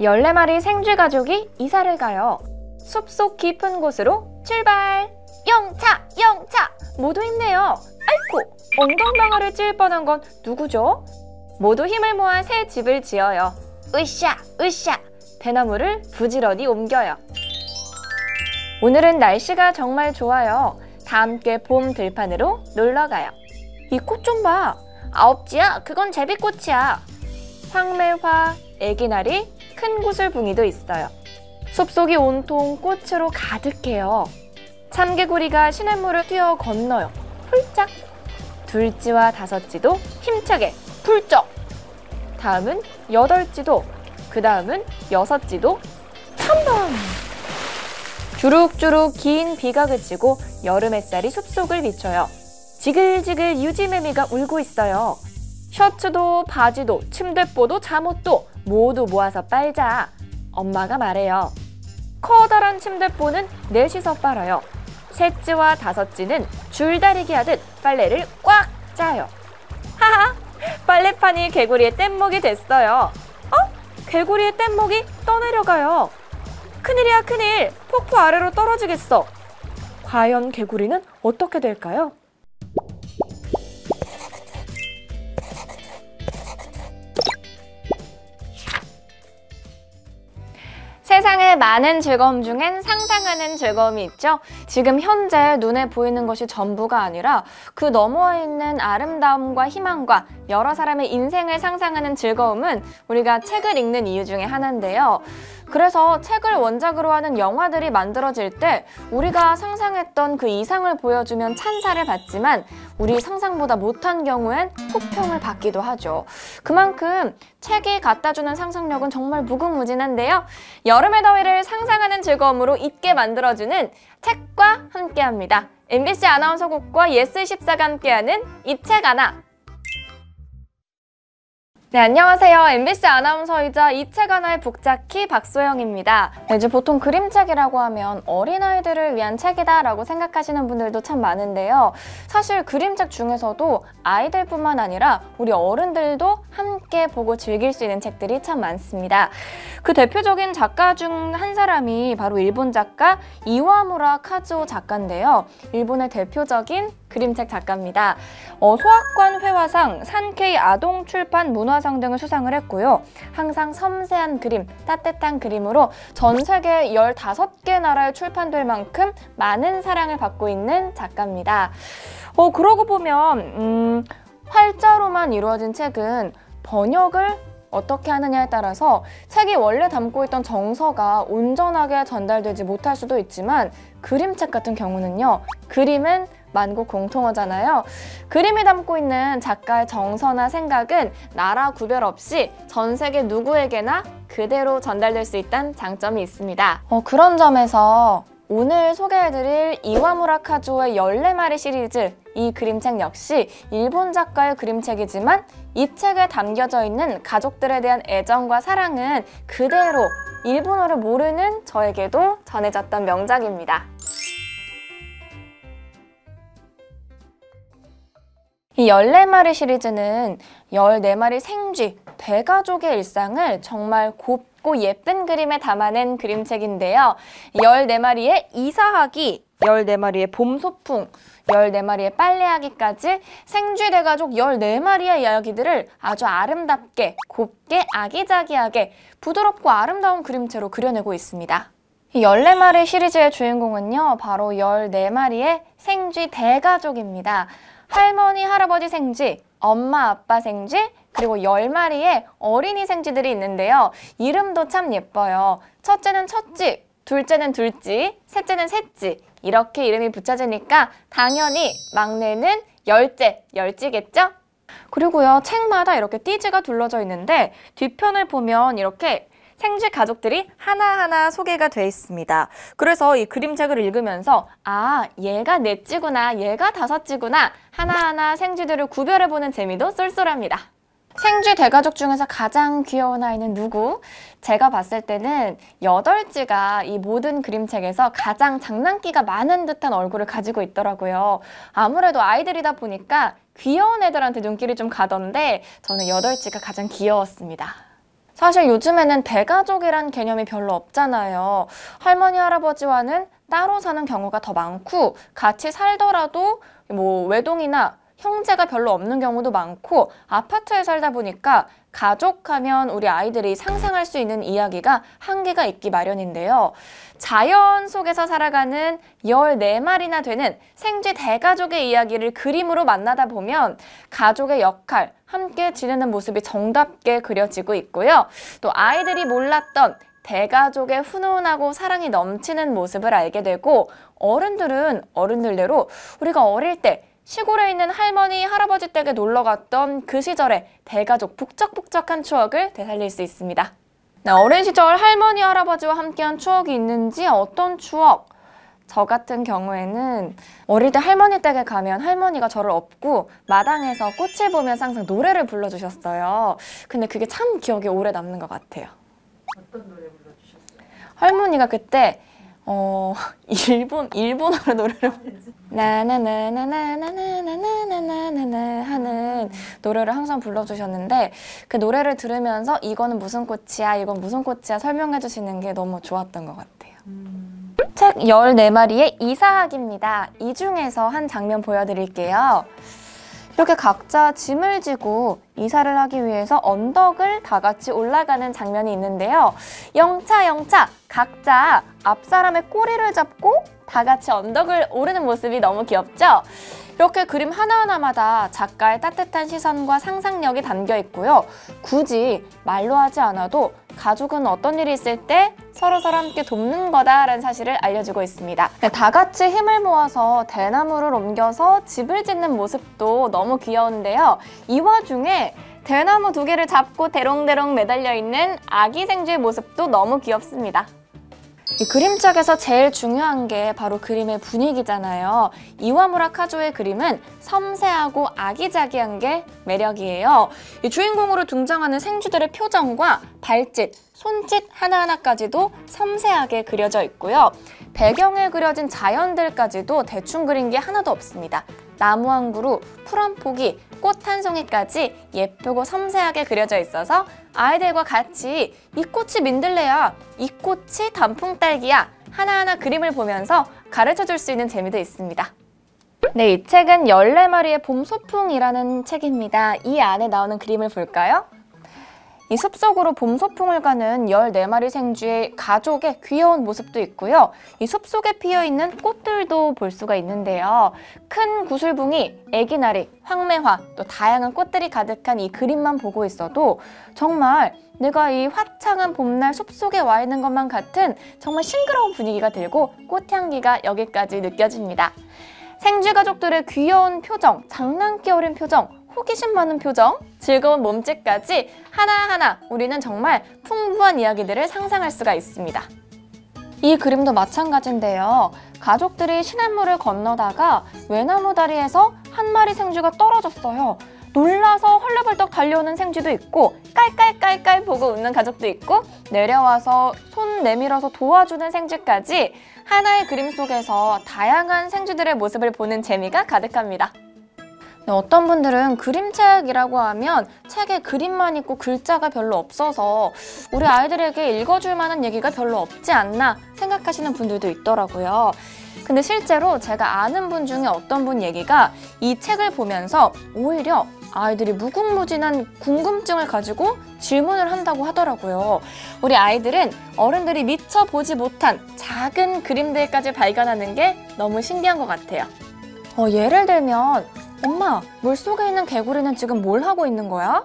14마리 생쥐 가족이 이사를 가요. 숲속 깊은 곳으로 출발! 영차! 영차! 모두 힘내요! 아이쿠! 엉덩방아를 찔 뻔한 건 누구죠? 모두 힘을 모아 새 집을 지어요. 으쌰! 으쌰! 대나무를 부지런히 옮겨요. 오늘은 날씨가 정말 좋아요. 다 함께 봄 들판으로 놀러가요. 이 꽃 좀 봐! 아홉지야, 그건 제비꽃이야. 황매화, 애기나리, 큰 구슬붕이도 있어요. 숲속이 온통 꽃으로 가득해요. 참개구리가 시냇물을 뛰어 건너요. 훌쩍! 둘지와 다섯지도 힘차게 훌쩍! 다음은 여덟지도, 그 다음은 여섯지도 한 번! 주룩주룩 긴 비가 그치고 여름 햇살이 숲속을 비춰요. 지글지글 유지매미가 울고 있어요. 셔츠도 바지도 침대뽀도 잠옷도 모두 모아서 빨자. 엄마가 말해요. 커다란 침대뽀는 넷이서 빨아요. 셋째와 다섯째는 줄다리기 하듯 빨래를 꽉 짜요. 하하! 빨래판이 개구리의 뗏목이 됐어요. 개구리의 뗏목이 떠내려가요. 큰일이야 큰일! 폭포 아래로 떨어지겠어. 과연 개구리는 어떻게 될까요? 세상의 많은 즐거움 중엔 상상하는 즐거움이 있죠. 지금 현재 눈에 보이는 것이 전부가 아니라 그 너머에 있는 아름다움과 희망과 여러 사람의 인생을 상상하는 즐거움은 우리가 책을 읽는 이유 중에 하나인데요. 그래서 책을 원작으로 하는 영화들이 만들어질 때 우리가 상상했던 그 이상을 보여주면 찬사를 받지만 우리 상상보다 못한 경우엔 혹평을 받기도 하죠. 그만큼 책이 갖다주는 상상력은 정말 무궁무진한데요. 여름의 더위를 상상하는 즐거움으로 잊게 만들어주는 책과 함께합니다. MBC 아나운서국과 예스24가 함께하는 이 책 하나. 네, 안녕하세요. MBC 아나운서이자 이 책 하나의 북자키 박소영입니다. 이제 보통 그림책이라고 하면 어린아이들을 위한 책이다 라고 생각하시는 분들도 참 많은데요. 사실 그림책 중에서도 아이들뿐만 아니라 우리 어른들도 함께 보고 즐길 수 있는 책들이 참 많습니다. 그 대표적인 작가 중 한 사람이 바로 일본 작가 이와무라 카즈오 작가인데요. 일본의 대표적인 그림책 작가입니다. 소학관 회화상, 산케이 아동 출판 문화상 등을 수상을 했고요. 항상 섬세한 그림, 따뜻한 그림으로 전 세계 15개 나라에 출판될 만큼 많은 사랑을 받고 있는 작가입니다. 그러고 보면 활자로만 이루어진 책은 번역을 어떻게 하느냐에 따라서 책이 원래 담고 있던 정서가 온전하게 전달되지 못할 수도 있지만 그림책 같은 경우는요. 그림은 만국 공통어잖아요. 그림이 담고 있는 작가의 정서나 생각은 나라 구별 없이 전 세계 누구에게나 그대로 전달될 수 있다는 장점이 있습니다. 그런 점에서 오늘 소개해드릴 이와무라 카즈오의 14마리 시리즈, 이 그림책 역시 일본 작가의 그림책이지만 이 책에 담겨져 있는 가족들에 대한 애정과 사랑은 그대로 일본어를 모르는 저에게도 전해졌던 명작입니다. 이 14마리 시리즈는 14마리 생쥐, 대가족의 일상을 정말 곱고 예쁜 그림에 담아낸 그림책인데요. 14마리의 이사하기, 14마리의 봄소풍, 14마리의 빨래하기까지 생쥐 대가족 14마리의 이야기들을 아주 아름답게, 곱게, 아기자기하게 부드럽고 아름다운 그림체로 그려내고 있습니다. 이 14마리 시리즈의 주인공은요, 바로 14마리의 생쥐 대가족입니다. 할머니, 할아버지 생쥐, 엄마, 아빠 생쥐, 그리고 10마리의 어린이 생쥐들이 있는데요. 이름도 참 예뻐요. 첫째는 첫쥐, 둘째는 둘쥐, 셋째는 셋쥐. 이렇게 이름이 붙여지니까 당연히 막내는 열쥐겠죠? 그리고요, 책마다 이렇게 띠지가 둘러져 있는데 뒷편을 보면 이렇게 생쥐 가족들이 하나하나 소개가 돼 있습니다. 그래서 이 그림책을 읽으면서 아, 얘가 넷쥐구나, 얘가 다섯쥐구나 하나하나 생쥐들을 구별해보는 재미도 쏠쏠합니다. 생쥐 대가족 중에서 가장 귀여운 아이는 누구? 제가 봤을 때는 여덟쥐가 이 모든 그림책에서 가장 장난기가 많은 듯한 얼굴을 가지고 있더라고요. 아무래도 아이들이다 보니까 귀여운 애들한테 눈길이 좀 가던데 저는 여덟쥐가 가장 귀여웠습니다. 사실 요즘에는 대가족이란 개념이 별로 없잖아요. 할머니, 할아버지와는 따로 사는 경우가 더 많고 같이 살더라도 뭐 외동이나 형제가 별로 없는 경우도 많고 아파트에 살다 보니까 가족하면 우리 아이들이 상상할 수 있는 이야기가 한계가 있기 마련인데요. 자연 속에서 살아가는 14마리나 되는 생쥐 대가족의 이야기를 그림으로 만나다 보면 가족의 역할, 함께 지내는 모습이 정답게 그려지고 있고요. 또 아이들이 몰랐던 대가족의 훈훈하고 사랑이 넘치는 모습을 알게 되고 어른들은 어른들대로 우리가 어릴 때 시골에 있는 할머니, 할아버지 댁에 놀러 갔던 그 시절의 대가족 북적북적한 추억을 되살릴 수 있습니다. 네, 어린 시절 할머니, 할아버지와 함께한 추억이 있는지 어떤 추억? 저 같은 경우에는 어릴 때 할머니 댁에 가면 할머니가 저를 업고 마당에서 꽃을 보면서 항상 노래를 불러주셨어요. 근데 그게 참 기억에 오래 남는 것 같아요. 어떤 노래 불러주셨어요? 할머니가 그때 일본어로 노래를 나나나나나나나나나나나 하는 노래를 항상 불러주셨는데 그 노래를 들으면서 이거는 무슨 꽃이야, 이건 무슨 꽃이야 설명해 주시는 게 너무 좋았던 것 같아요. 책 14마리의 이사학입니다. 이 중에서 한 장면 보여드릴게요. 이렇게 각자 짐을 지고 이사를 하기 위해서 언덕을 다 같이 올라가는 장면이 있는데요. 영차 영차 각자 앞사람의 꼬리를 잡고 다 같이 언덕을 오르는 모습이 너무 귀엽죠? 이렇게 그림 하나하나마다 작가의 따뜻한 시선과 상상력이 담겨 있고요. 굳이 말로 하지 않아도 가족은 어떤 일이 있을 때 서로서로 함께 돕는 거다라는 사실을 알려주고 있습니다. 다 같이 힘을 모아서 대나무를 옮겨서 집을 짓는 모습도 너무 귀여운데요. 이 와중에 대나무 2개를 잡고 대롱대롱 매달려 있는 아기 생쥐의 모습도 너무 귀엽습니다. 이 그림책에서 제일 중요한 게 바로 그림의 분위기잖아요. 이와무라 카조의 그림은 섬세하고 아기자기한 게 매력이에요. 이 주인공으로 등장하는 생쥐들의 표정과 발짓, 손짓 하나하나까지도 섬세하게 그려져 있고요. 배경에 그려진 자연들까지도 대충 그린 게 하나도 없습니다. 나무 한 그루, 풀 한 포기, 꽃 한 송이까지 예쁘고 섬세하게 그려져 있어서 아이들과 같이 이 꽃이 민들레야, 이 꽃이 단풍딸기야 하나하나 그림을 보면서 가르쳐줄 수 있는 재미도 있습니다. 네, 이 책은 14마리의 봄소풍이라는 책입니다. 이 안에 나오는 그림을 볼까요? 이 숲속으로 봄소풍을 가는 14마리 생쥐의 가족의 귀여운 모습도 있고요. 이 숲속에 피어있는 꽃들도 볼 수가 있는데요. 큰 구슬붕이, 애기나리, 황매화, 또 다양한 꽃들이 가득한 이 그림만 보고 있어도 정말 내가 이 화창한 봄날 숲속에 와 있는 것만 같은 정말 싱그러운 분위기가 들고 꽃향기가 여기까지 느껴집니다. 생쥐 가족들의 귀여운 표정, 장난기 어린 표정, 호기심 많은 표정, 즐거운 몸짓까지 하나하나 우리는 정말 풍부한 이야기들을 상상할 수가 있습니다. 이 그림도 마찬가지인데요. 가족들이 시냇물을 건너다가 외나무 다리에서 한 마리 생쥐가 떨어졌어요. 놀라서 헐레벌떡 달려오는 생쥐도 있고 깔깔깔깔 보고 웃는 가족도 있고 내려와서 손 내밀어서 도와주는 생쥐까지 하나의 그림 속에서 다양한 생쥐들의 모습을 보는 재미가 가득합니다. 네, 어떤 분들은 그림책이라고 하면 책에 그림만 있고 글자가 별로 없어서 우리 아이들에게 읽어줄 만한 얘기가 별로 없지 않나 생각하시는 분들도 있더라고요. 근데 실제로 제가 아는 분 중에 어떤 분 얘기가 이 책을 보면서 오히려 아이들이 무궁무진한 궁금증을 가지고 질문을 한다고 하더라고요. 우리 아이들은 어른들이 미처 보지 못한 작은 그림들까지 발견하는 게 너무 신기한 것 같아요. 예를 들면 엄마, 물속에 있는 개구리는 지금 뭘 하고 있는 거야?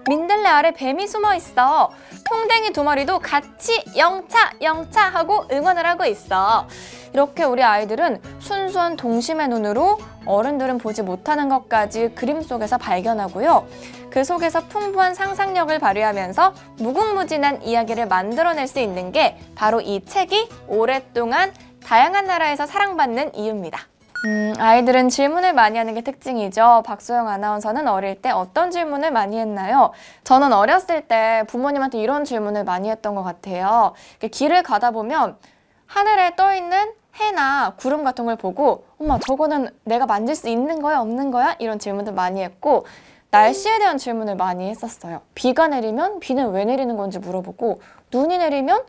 민들레 아래 뱀이 숨어 있어. 풍뎅이 2마리도 같이 영차, 영차 하고 응원을 하고 있어. 이렇게 우리 아이들은 순수한 동심의 눈으로 어른들은 보지 못하는 것까지 그림 속에서 발견하고요. 그 속에서 풍부한 상상력을 발휘하면서 무궁무진한 이야기를 만들어낼 수 있는 게 바로 이 책이 오랫동안 다양한 나라에서 사랑받는 이유입니다. 아이들은 질문을 많이 하는 게 특징이죠. 박소영 아나운서는 어릴 때 어떤 질문을 많이 했나요? 저는 어렸을 때 부모님한테 이런 질문을 많이 했던 것 같아요. 길을 가다 보면 하늘에 떠있는 해나 구름 같은 걸 보고 엄마 저거는 내가 만질 수 있는 거야 없는 거야? 이런 질문도 많이 했고 날씨에 대한 질문을 많이 했었어요. 비가 내리면 비는 왜 내리는 건지 물어보고, 눈이 내리면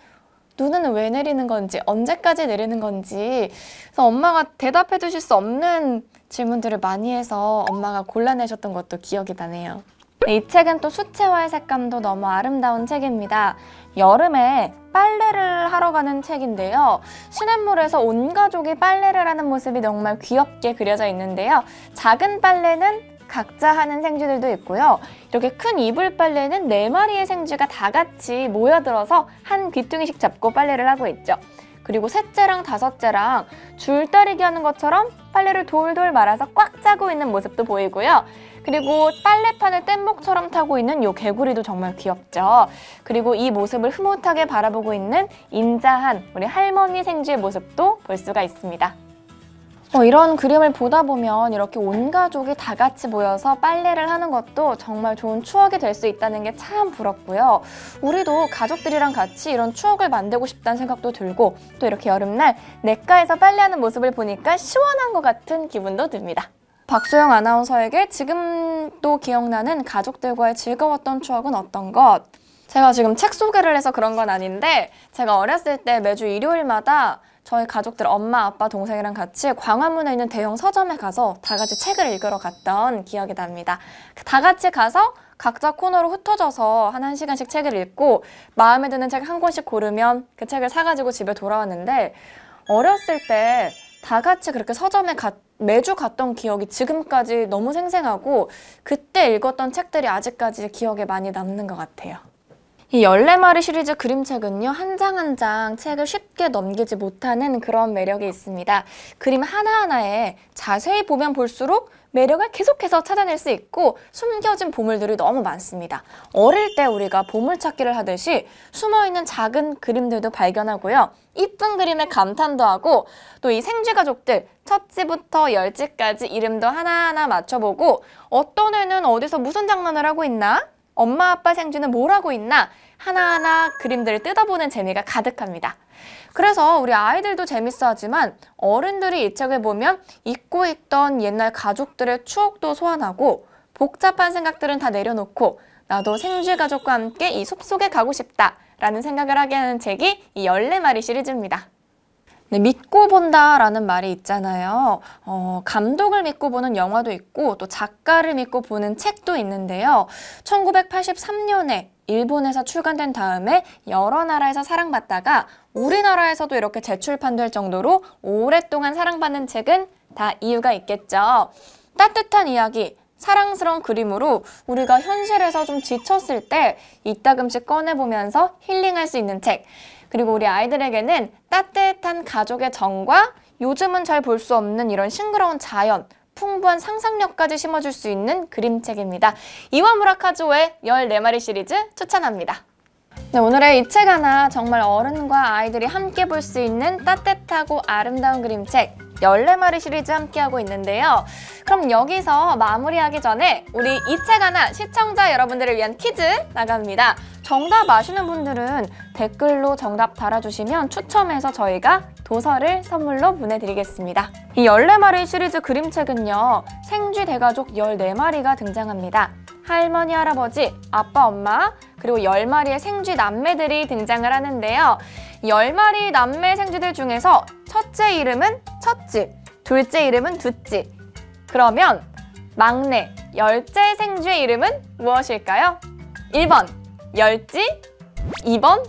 눈은 왜 내리는 건지, 언제까지 내리는 건지. 그래서 엄마가 대답해 주실 수 없는 질문들을 많이 해서 엄마가 골라내셨던 것도 기억이 나네요. 이 책은 또 수채화의 색감도 너무 아름다운 책입니다. 여름에 빨래를 하러 가는 책인데요. 시냇물에서 온 가족이 빨래를 하는 모습이 정말 귀엽게 그려져 있는데요. 작은 빨래는 각자 하는 생쥐들도 있고요. 이렇게 큰 이불 빨래는 4마리의 생쥐가 다 같이 모여들어서 한 귀퉁이씩 잡고 빨래를 하고 있죠. 그리고 셋째랑 다섯째랑 줄다리기 하는 것처럼 빨래를 돌돌 말아서 꽉 짜고 있는 모습도 보이고요. 그리고 빨래판을 뗏목처럼 타고 있는 요 개구리도 정말 귀엽죠. 그리고 이 모습을 흐뭇하게 바라보고 있는 인자한 우리 할머니 생쥐의 모습도 볼 수가 있습니다. 이런 그림을 보다 보면 이렇게 온 가족이 다 같이 모여서 빨래를 하는 것도 정말 좋은 추억이 될 수 있다는 게 참 부럽고요. 우리도 가족들이랑 같이 이런 추억을 만들고 싶다는 생각도 들고, 또 이렇게 여름날 냇가에서 빨래하는 모습을 보니까 시원한 것 같은 기분도 듭니다. 박소영 아나운서에게 지금도 기억나는 가족들과의 즐거웠던 추억은 어떤 것? 제가 지금 책 소개를 해서 그런 건 아닌데, 제가 어렸을 때 매주 일요일마다 저희 가족들 엄마, 아빠, 동생이랑 같이 광화문에 있는 대형 서점에 가서 다 같이 책을 읽으러 갔던 기억이 납니다. 다 같이 가서 각자 코너로 흩어져서 한 1시간씩 책을 읽고 마음에 드는 책 한 권씩 고르면 그 책을 사가지고 집에 돌아왔는데, 어렸을 때 다 같이 그렇게 서점에 매주 갔던 기억이 지금까지 너무 생생하고, 그때 읽었던 책들이 아직까지 기억에 많이 남는 것 같아요. 이 14마리 시리즈 그림책은요, 한 장 한 장 책을 쉽게 넘기지 못하는 그런 매력이 있습니다. 그림 하나하나에 자세히 보면 볼수록 매력을 계속해서 찾아낼 수 있고 숨겨진 보물들이 너무 많습니다. 어릴 때 우리가 보물찾기를 하듯이 숨어있는 작은 그림들도 발견하고요. 이쁜 그림에 감탄도 하고, 또 이 생쥐 가족들 첫째부터 10째까지 이름도 하나하나 맞춰보고, 어떤 애는 어디서 무슨 장난을 하고 있나? 엄마 아빠 생쥐는 뭘 하고 있나? 하나하나 그림들을 뜯어보는 재미가 가득합니다. 그래서 우리 아이들도 재밌어하지만 어른들이 이 책을 보면 잊고 있던 옛날 가족들의 추억도 소환하고, 복잡한 생각들은 다 내려놓고 나도 생쥐 가족과 함께 이 숲속에 가고 싶다 라는 생각을 하게 하는 책이 이 14마리 시리즈입니다. 네, 믿고 본다라는 말이 있잖아요. 감독을 믿고 보는 영화도 있고 또 작가를 믿고 보는 책도 있는데요. 1983년에 일본에서 출간된 다음에 여러 나라에서 사랑받다가 우리나라에서도 이렇게 재출판될 정도로 오랫동안 사랑받는 책은 다 이유가 있겠죠. 따뜻한 이야기, 사랑스러운 그림으로 우리가 현실에서 좀 지쳤을 때 이따금씩 꺼내보면서 힐링할 수 있는 책. 그리고 우리 아이들에게는 따뜻한 가족의 정과 요즘은 잘 볼 수 없는 이런 싱그러운 자연, 풍부한 상상력까지 심어줄 수 있는 그림책입니다. 이와 무라카조의 14마리 시리즈 추천합니다. 네, 오늘의 이 책 하나 정말 어른과 아이들이 함께 볼 수 있는 따뜻하고 아름다운 그림책 14마리 시리즈 함께하고 있는데요. 그럼 여기서 마무리하기 전에 우리 이 책 하나 시청자 여러분들을 위한 퀴즈 나갑니다. 정답 아시는 분들은 댓글로 정답 달아주시면 추첨해서 저희가 도서를 선물로 보내드리겠습니다. 이 14마리 시리즈 그림책은요, 생쥐 대가족 14마리가 등장합니다. 할머니, 할아버지, 아빠, 엄마, 그리고 10마리의 생쥐 남매들이 등장을 하는데요. 10마리 남매 생쥐들 중에서 첫째 이름은 첫쥐, 둘째 이름은 두쥐. 그러면 막내, 10째 생쥐의 이름은 무엇일까요? 1번 열쥐, 2번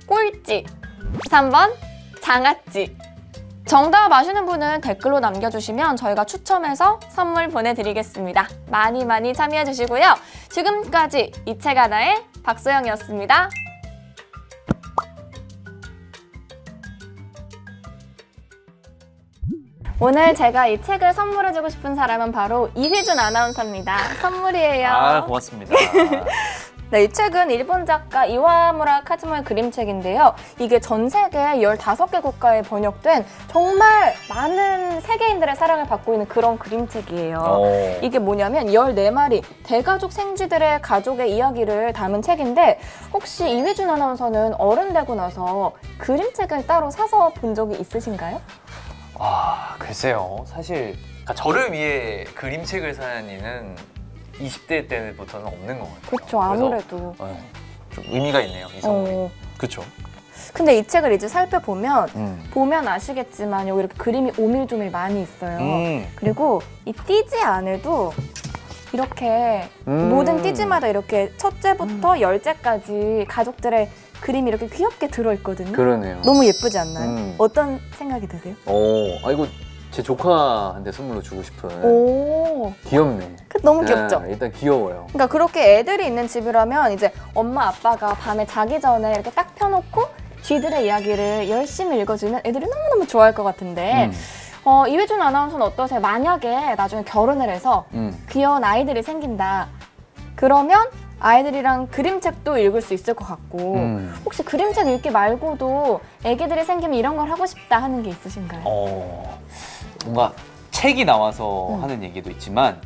꼴쥐, 3번 장아쥐. 정답 아시는 분은 댓글로 남겨주시면 저희가 추첨해서 선물 보내드리겠습니다. 많이 많이 참여해주시고요. 지금까지 이 책 하나의 박소영이었습니다. 오늘 제가 이 책을 선물해주고 싶은 사람은 바로 이휘준 아나운서입니다. 선물이에요. 아, 고맙습니다. 네, 이 책은 일본 작가 이와무라 카즈모의 그림책인데요. 이게 전 세계 15개 국가에 번역된 정말 많은 세계인들의 사랑을 받고 있는 그런 그림책이에요. 이게 뭐냐면 14마리 대가족 생쥐들의 가족의 이야기를 담은 책인데, 혹시 이휘준 아나운서는 어른 되고 나서 그림책을 따로 사서 본 적이 있으신가요? 글쎄요. 사실 저를 위해 그림책을 사는 이는 20대 때부터는 없는 것 같아요. 그렇죠. 아무래도. 좀 의미가 있네요, 이 선물이. 그렇죠. 근데 이 책을 이제 살펴보면 보면 아시겠지만 여기 이렇게 그림이 오밀조밀 많이 있어요. 그리고 이 띠지 안에도 이렇게 모든 띠지마다 이렇게 첫째부터 열째까지 가족들의 그림이 이렇게 귀엽게 들어있거든요. 그러네요. 너무 예쁘지 않나요? 어떤 생각이 드세요? 이거 제 조카한테 선물로 주고 싶은. 오, 귀엽네. 너무 귀엽죠? 일단 귀여워요. 그러니까 그렇게 애들이 있는 집이라면 이제 엄마 아빠가 밤에 자기 전에 이렇게 딱 펴놓고 쥐들의 이야기를 열심히 읽어주면 애들이 너무너무 좋아할 것 같은데 이회준 아나운서는 어떠세요? 만약에 나중에 결혼을 해서 귀여운 아이들이 생긴다. 그러면 아이들이랑 그림책도 읽을 수 있을 것 같고 혹시 그림책 읽기 말고도 애기들이 생기면 이런 걸 하고 싶다 하는 게 있으신가요? 뭔가 책이 나와서 하는 얘기도 있지만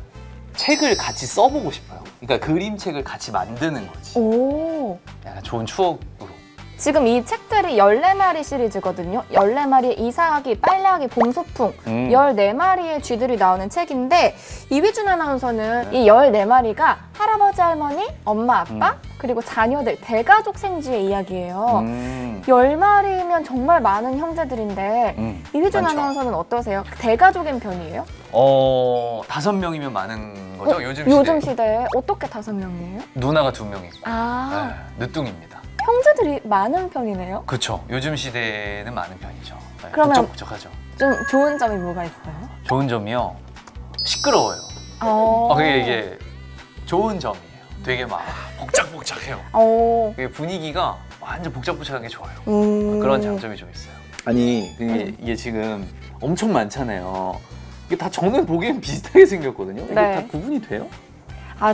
책을 같이 써보고 싶어요. 그러니까 그림책을 같이 만드는 거지. 오. 약간 좋은 추억으로. 지금 이 책들이 14마리 시리즈거든요. 14마리의 이사하기, 빨래하기, 봄소풍 14마리의 쥐들이 나오는 책인데 이휘준 아나운서는 이 14마리가 할아버지, 할머니, 엄마, 아빠 그리고 자녀들, 대가족 생쥐의 이야기예요. 10마리면 정말 많은 형제들인데 이휘준 많죠. 아나운서는 어떠세요? 대가족인 편이에요? 5명이면 많은 거죠? 요즘 시대에 어떻게 5명이에요? 누나가 2명 있고 늦둥입니다. 형제들이 많은 편이네요? 그렇죠. 요즘 시대는 많은 편이죠. 그러면 복잡복잡하죠. 좀 좋은 점이 뭐가 있어요? 좋은 점이요. 시끄러워요. 그게 이게 좋은 점이에요. 되게 막 복작복작해요. 이게 분위기가 완전 복작복작한 게 좋아요. 그런 장점이 좀 있어요. 아니 이게 지금 엄청 많잖아요. 이게 다 저는 보기엔 비슷하게 생겼거든요. 이게 다 구분이 돼요?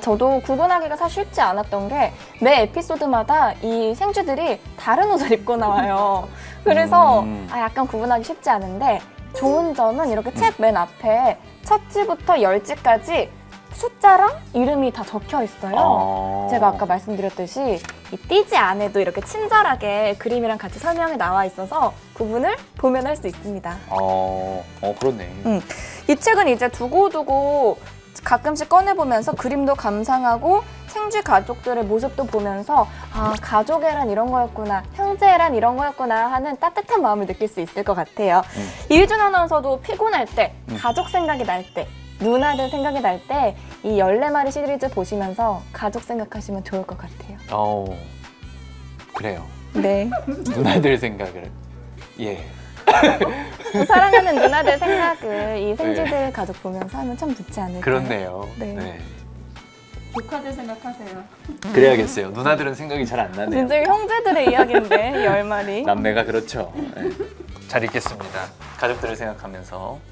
저도 구분하기가 사실 쉽지 않았던 게 매 에피소드마다 이 생쥐들이 다른 옷을 입고 나와요. 그래서 약간 구분하기 쉽지 않은데 좋은 점은 이렇게 책 맨 앞에 첫 쥐부터 10쥐까지 숫자랑 이름이 다 적혀 있어요. 제가 아까 말씀드렸듯이 이 띠지 안에도 이렇게 친절하게 그림이랑 같이 설명이 나와 있어서 구분을 보면 할 수 있습니다. 그렇네. 이 책은 이제 두고두고 가끔씩 꺼내보면서 그림도 감상하고 생쥐 가족들의 모습도 보면서 가족애란 이런 거였구나, 형제애란 이런 거였구나 하는 따뜻한 마음을 느낄 수 있을 것 같아요. 이휘준 아나운서도 피곤할 때, 가족 생각이 날 때, 누나들 생각이 날 때 이 14마리 시리즈 보시면서 가족 생각하시면 좋을 것 같아요. 그래요. 네. 누나들 생각을. 예. 사랑하는 누나들 생각을 이 생쥐들 가족 보면서 하면 참 좋지 않을까요? 그렇네요. 네. 조카들 생각하세요. 그래야겠어요. 누나들은 생각이 잘 안 나네요. 진짜 형제들의 이야기인데 10마리. 남매가 그렇죠. 잘 읽겠습니다. 가족들을 생각하면서.